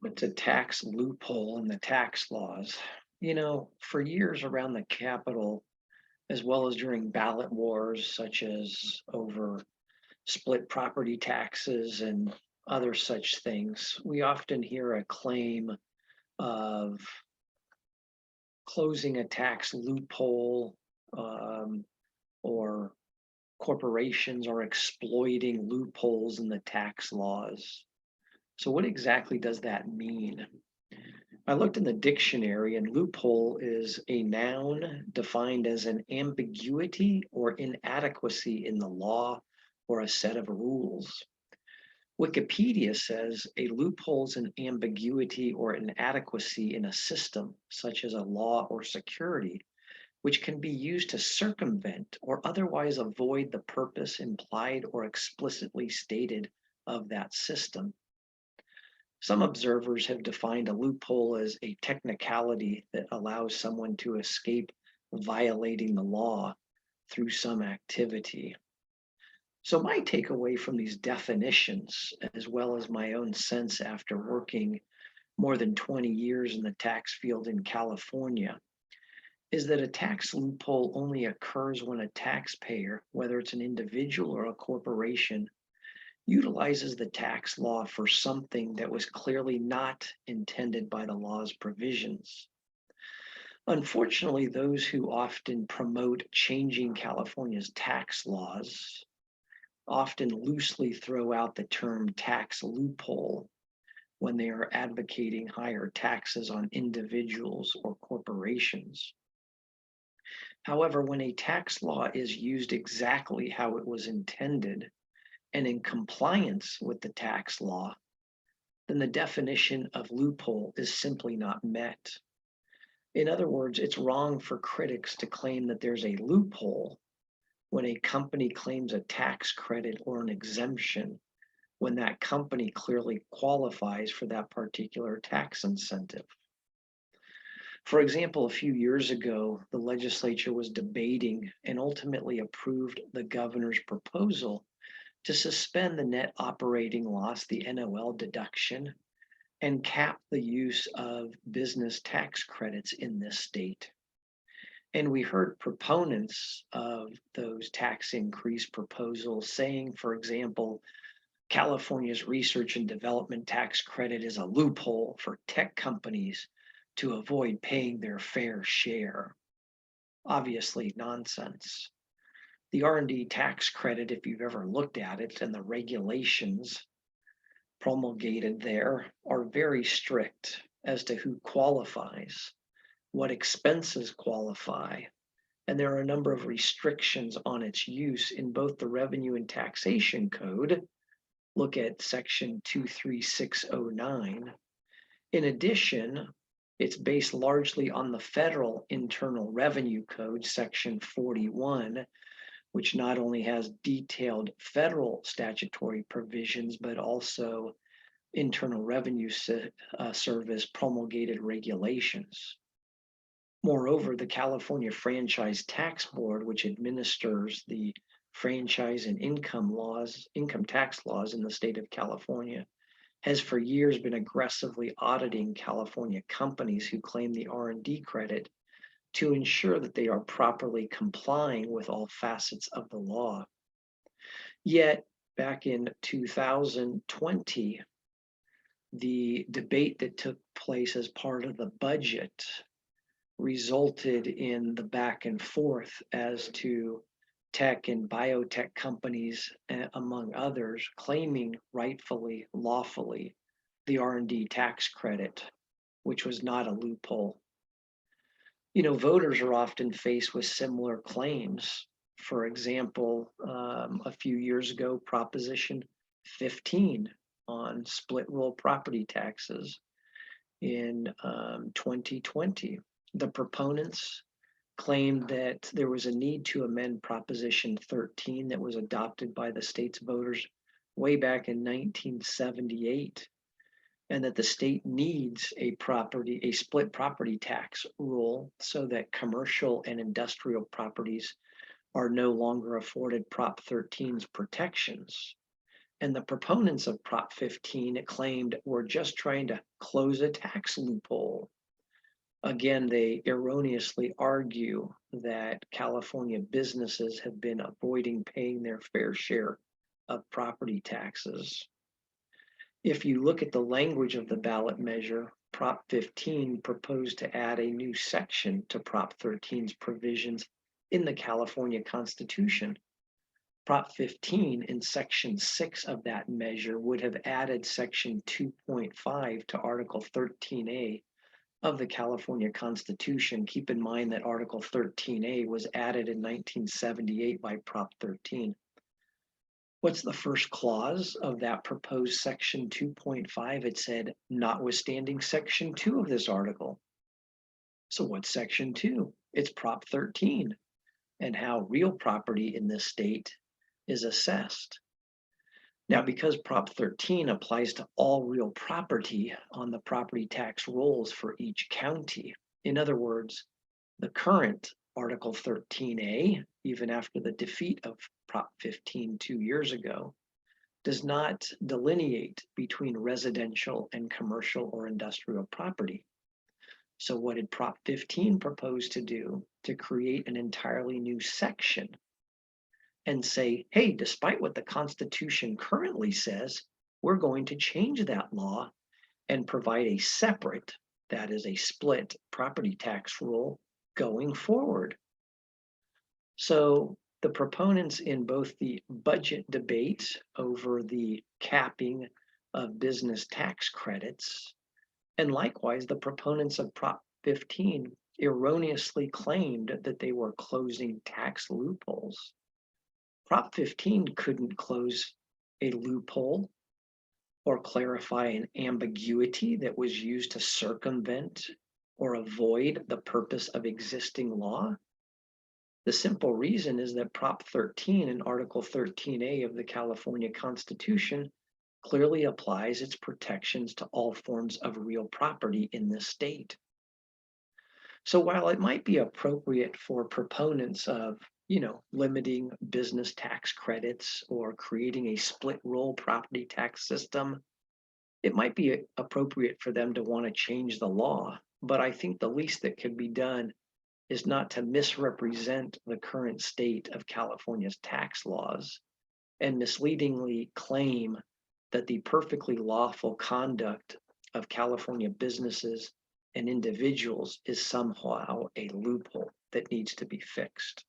It's a tax loophole in the tax laws. For years around the Capitol, as well as during ballot wars, such as over split property taxes and other such things, we often hear a claim of closing a tax loophole, um, or corporations are exploiting loopholes in the tax laws. So, what exactly does that mean? I looked in the dictionary, and loophole is a noun defined as an ambiguity or inadequacy in the law or a set of rules. Wikipedia says a loophole is an ambiguity or inadequacy in a system, such as a law or security, which can be used to circumvent or otherwise avoid the purpose implied or explicitly stated of that system. Some observers have defined a loophole as a technicality that allows someone to escape violating the law through some activity. So, my takeaway from these definitions, as well as my own sense after working more than 20 years in the tax field in California, is that a tax loophole only occurs when a taxpayer, whether it's an individual or a corporation, utilizes the tax law for something that was clearly not intended by the law's provisions. Unfortunately, those who often promote changing California's tax laws often loosely throw out the term tax loophole when they are advocating higher taxes on individuals or corporations. However, when a tax law is used exactly how it was intended and in compliance with the tax law, then the definition of loophole is simply not met. In other words, it's wrong for critics to claim that there's a loophole when a company claims a tax credit or an exemption when that company clearly qualifies for that particular tax incentive. For example, a few years ago, the legislature was debating and ultimately approved the governor's proposal to suspend the net operating loss, the NOL deduction, and cap the use of business tax credits in this state. And we heard proponents of those tax increase proposals saying, for example, California's research and development tax credit is a loophole for tech companies to avoid paying their fair share. Obviously, nonsense. The R&D tax credit, if you've ever looked at it, and the regulations promulgated there are very strict as to who qualifies, what expenses qualify, and there are a number of restrictions on its use in both the Revenue and Taxation Code. Look at section 23609. In addition, it's based largely on the federal Internal Revenue Code, section 41, which not only has detailed federal statutory provisions, but also Internal Revenue Service promulgated regulations. Moreover, the California Franchise Tax Board, which administers the franchise and income tax laws in the state of California, has for years been aggressively auditing California companies who claim the R&D credit to ensure that they are properly complying with all facets of the law. Yet, back in 2020, the debate that took place as part of the budget resulted in the back and forth as to tech and biotech companies, among others, claiming rightfully, lawfully, the R&D tax credit, which was not a loophole. Voters are often faced with similar claims. For example, a few years ago, Proposition 15 on split roll property taxes in 2020. The proponents claimed that there was a need to amend Proposition 13 that was adopted by the state's voters way back in 1978, and that the state needs a split property tax rule so that commercial and industrial properties are no longer afforded Prop 13's protections. And the proponents of Prop 15 claimed we're just trying to close a tax loophole. Again, they erroneously argue that California businesses have been avoiding paying their fair share of property taxes. If you look at the language of the ballot measure, Prop 15 proposed to add a new section to Prop 13's provisions in the California Constitution. Prop 15 in Section 6 of that measure would have added Section 2.5 to Article 13A of the California Constitution. Keep in mind that Article 13A was added in 1978 by Prop 13. What's the first clause of that proposed Section 2.5? It said, notwithstanding Section 2 of this article. So what's Section 2? It's Prop 13 and how real property in this state is assessed. Now, because Prop 13 applies to all real property on the property tax rolls for each county, in other words, the current Article 13A, even after the defeat of Prop 15 2 years ago, does not delineate between residential and commercial or industrial property. So what did Prop 15 propose to do? To create an entirely new section and say, hey, despite what the Constitution currently says, we're going to change that law and provide a separate, that is a split property tax rule going forward. So the proponents in both the budget debate over the capping of business tax credits, and likewise the proponents of Prop 15 erroneously claimed that they were closing tax loopholes. Prop 15 couldn't close a loophole or clarify an ambiguity that was used to circumvent or avoid the purpose of existing law. The simple reason is that Prop 13 and Article 13A of the California Constitution clearly applies its protections to all forms of real property in this state. So while it might be appropriate for proponents of limiting business tax credits or creating a split roll property tax system, it might be appropriate for them to want to change the law. But I think the least that could be done is not to misrepresent the current state of California's tax laws and misleadingly claim that the perfectly lawful conduct of California businesses and individuals is somehow a loophole that needs to be fixed.